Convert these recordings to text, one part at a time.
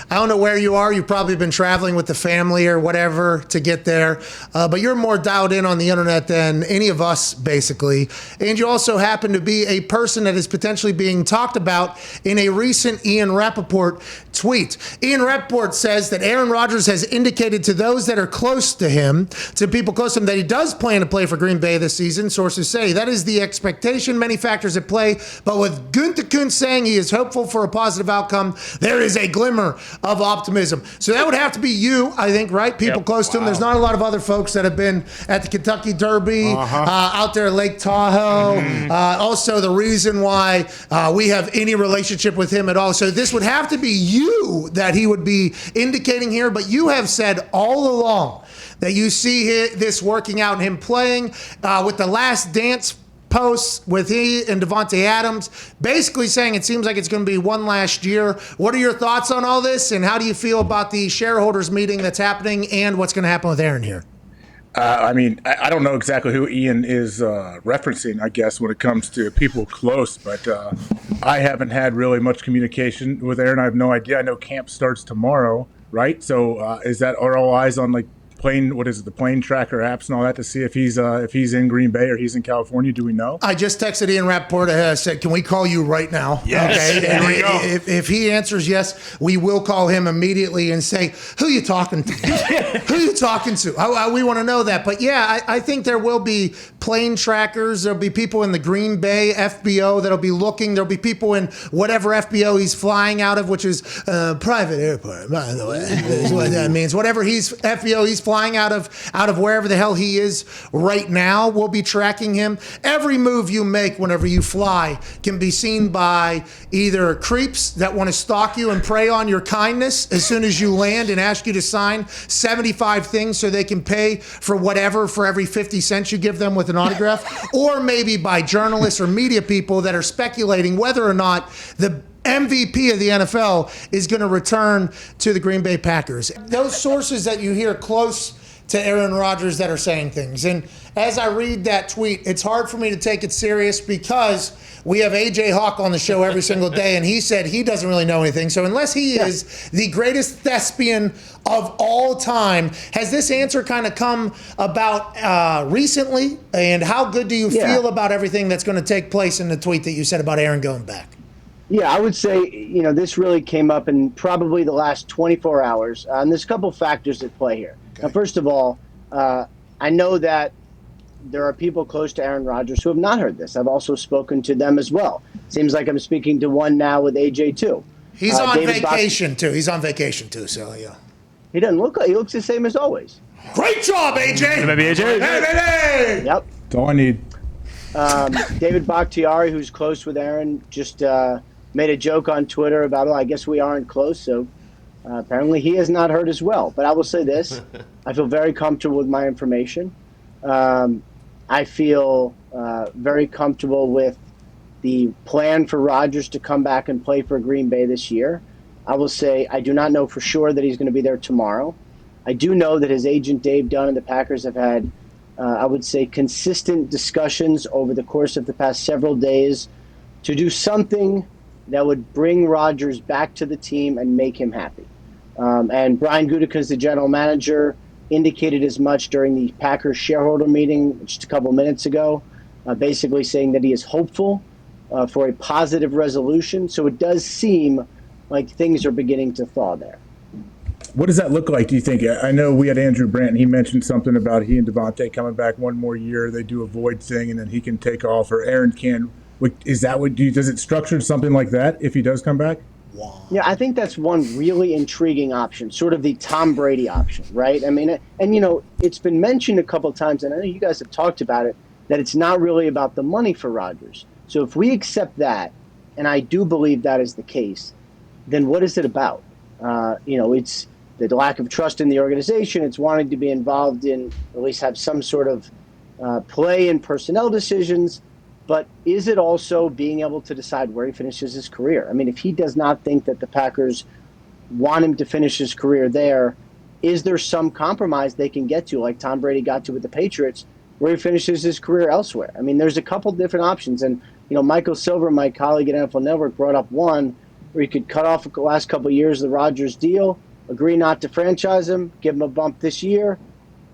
I don't know where you are. You've probably been traveling with the family or whatever to get there. But you're more dialed in on the internet than any of us, basically. And you also happen to be a person that is potentially being talked about in a recent Ian Rappaport tweet. Ian Rappaport says that Aaron Rodgers has indicated to those that are close to him, to people close to him, that he does plan to play for Green Bay this season. Sources say that is the expectation. Many factors at play. But with Gunther Kuntz saying he is hopeful for a positive outcome, there is a glimmer of optimism. So that would have to be you, I think, right? People close to him. There's not a lot of other folks that have been at the Kentucky Derby, out there at Lake Tahoe. Also, the reason why we have any relationship with him at all. So this would have to be you that he would be indicating here. But you have said all along that you see this working out and him playing with the Last Dance posts with he and Devontae Adams, basically saying it seems like it's going to be one last year. What are your thoughts on all this, and how do you feel about the shareholders meeting that's happening and what's going to happen with Aaron here? I don't know exactly who Ian is referencing, I guess, when it comes to people close, but I haven't had really much communication with Aaron. I have no idea. I know camp starts tomorrow, right? So is that all eyes on the plane tracker apps and all that to see if he's in Green Bay or he's in California? Do we know? I just texted Ian Rappaport. I said, can we call you right now? Yes. Okay. There we go. If he answers yes, we will call him immediately and say, who you talking to? Who you talking to? We want to know that. But yeah, I think there will be plane trackers. There'll be people in the Green Bay FBO that'll be looking. There'll be people in whatever FBO he's flying out of, which is private airport, by the way. Is what that means. Whatever FBO he's flying out of wherever the hell he is right now, we'll be tracking him. Every move you make whenever you fly can be seen by either creeps that want to stalk you and prey on your kindness as soon as you land and ask you to sign 75 things so they can pay for whatever for every 50 cents you give them with an autograph, or maybe by journalists or media people that are speculating whether or not the MVP of the NFL is going to return to the Green Bay Packers. Those sources that you hear close to Aaron Rodgers that are saying things. And as I read that tweet, it's hard for me to take it serious because we have AJ Hawk on the show every single day, and he said he doesn't really know anything. So unless he is the greatest thespian of all time, has this answer kind of come about recently? And how good do you feel about everything that's going to take place in the tweet that you said about Aaron going back? Yeah, I would say, this really came up in probably the last 24 hours. And there's a couple factors at play here. Okay. Now, first of all, I know that there are people close to Aaron Rodgers who have not heard this. I've also spoken to them as well. Seems like I'm speaking to one now with AJ, too. He's on vacation, too. He's on vacation, too, so yeah. He doesn't look like he looks the same as always. Great job, AJ! Maybe AJ? Hey! Yep. That's all I need. David Bakhtiari, who's close with Aaron, just made a joke on Twitter about, I guess we aren't close, so apparently he has not heard as well. But I will say this. I feel very comfortable with my information. I feel very comfortable with the plan for Rodgers to come back and play for Green Bay this year. I will say I do not know for sure that he's going to be there tomorrow. I do know that his agent Dave Dunn and the Packers have had, I would say, consistent discussions over the course of the past several days to do something that would bring Rodgers back to the team and make him happy. And Brian Gutekunst, the general manager, indicated as much during the Packers shareholder meeting just a couple minutes ago, basically saying that he is hopeful for a positive resolution. So it does seem like things are beginning to thaw there. What does that look like, do you think? I know we had Andrew Brandt, and he mentioned something about he and Devontae coming back one more year. They do a void thing, and then he can take off, or Aaron can. Is that what does it structure something like that if he does come back? Yeah, I think that's one really intriguing option, sort of the Tom Brady option, right? I mean, and it's been mentioned a couple of times, and I know you guys have talked about it, that it's not really about the money for Rodgers. So if we accept that, and I do believe that is the case, then what is it about? It's the lack of trust in the organization. It's wanting to be involved in, at least have some sort of play in personnel decisions. But is it also being able to decide where he finishes his career? I mean, if he does not think that the Packers want him to finish his career there, is there some compromise they can get to, like Tom Brady got to with the Patriots, where he finishes his career elsewhere? I mean, there's a couple different options. And, Michael Silver, my colleague at NFL Network, brought up one. or you could cut off the last couple of years of the Rodgers deal, agree not to franchise him, give him a bump this year,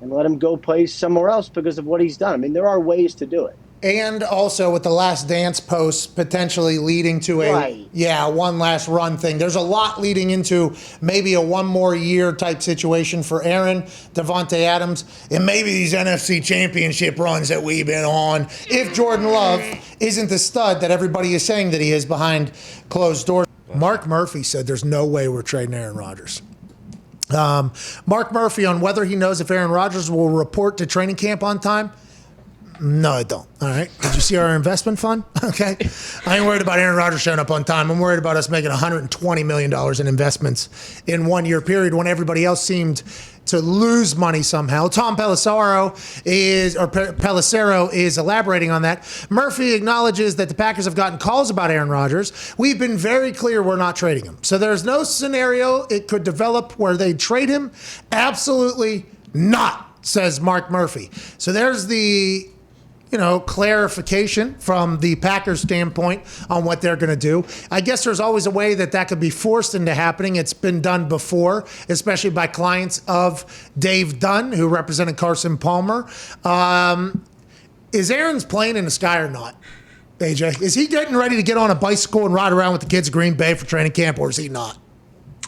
and let him go play somewhere else because of what he's done. I mean, there are ways to do it. And also with the Last Dance post potentially leading to one last run thing. There's a lot leading into maybe a one more year type situation for Aaron, Devontae Adams, and maybe these NFC championship runs that we've been on. If Jordan Love isn't the stud that everybody is saying that he is behind closed doors. Mark Murphy said there's no way we're trading Aaron Rodgers. Mark Murphy on whether he knows if Aaron Rodgers will report to training camp on time. No, I don't. All right. Did you see our investment fund? Okay. I ain't worried about Aaron Rodgers showing up on time. I'm worried about us making $120 million in investments in 1 year period when everybody else seemed to lose money somehow. Tom Pelissero is elaborating on that. Murphy acknowledges that the Packers have gotten calls about Aaron Rodgers. We've been very clear we're not trading him. So there's no scenario it could develop where they trade him. Absolutely not, says Mark Murphy. So there's the clarification from the Packers standpoint on what they're going to do. I guess there's always a way that could be forced into happening. It's been done before, especially by clients of Dave Dunn, who represented Carson Palmer. Is Aaron's plane in the sky or not, AJ? Is he getting ready to get on a bicycle and ride around with the kids of Green Bay for training camp, or is he not?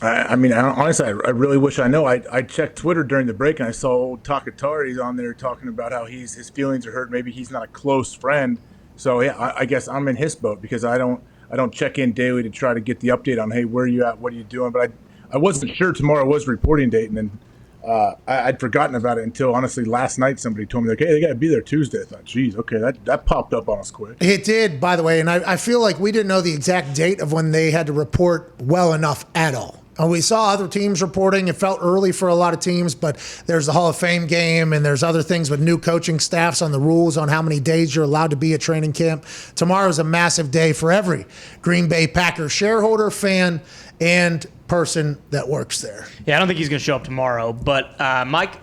Honestly, I really wish I know. I checked Twitter during the break and I saw old Takatari's on there talking about how his feelings are hurt. Maybe he's not a close friend. So yeah, I guess I'm in his boat because I don't check in daily to try to get the update on, hey, where are you at? What are you doing? But I wasn't sure tomorrow was reporting date, and then I'd forgotten about it until honestly last night somebody told me like, hey, they got to be there Tuesday. I thought, geez, okay, that popped up on us quick. It did, by the way, and I feel like we didn't know the exact date of when they had to report well enough at all. We saw other teams reporting. It felt early for a lot of teams, but there's the Hall of Fame game, and there's other things with new coaching staffs on the rules on how many days you're allowed to be at training camp. Tomorrow's a massive day for every Green Bay Packers shareholder, fan, and person that works there. Yeah, I don't think he's going to show up tomorrow, but Mike,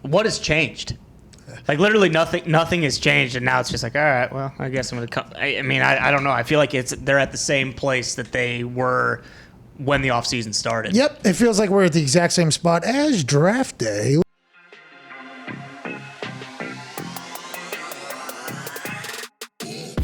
what has changed? Literally nothing has changed, and now it's just all right, well, I guess I'm going to come. I don't know. I feel like they're at the same place that they were when the offseason started. Yep, it feels like we're at the exact same spot as draft day.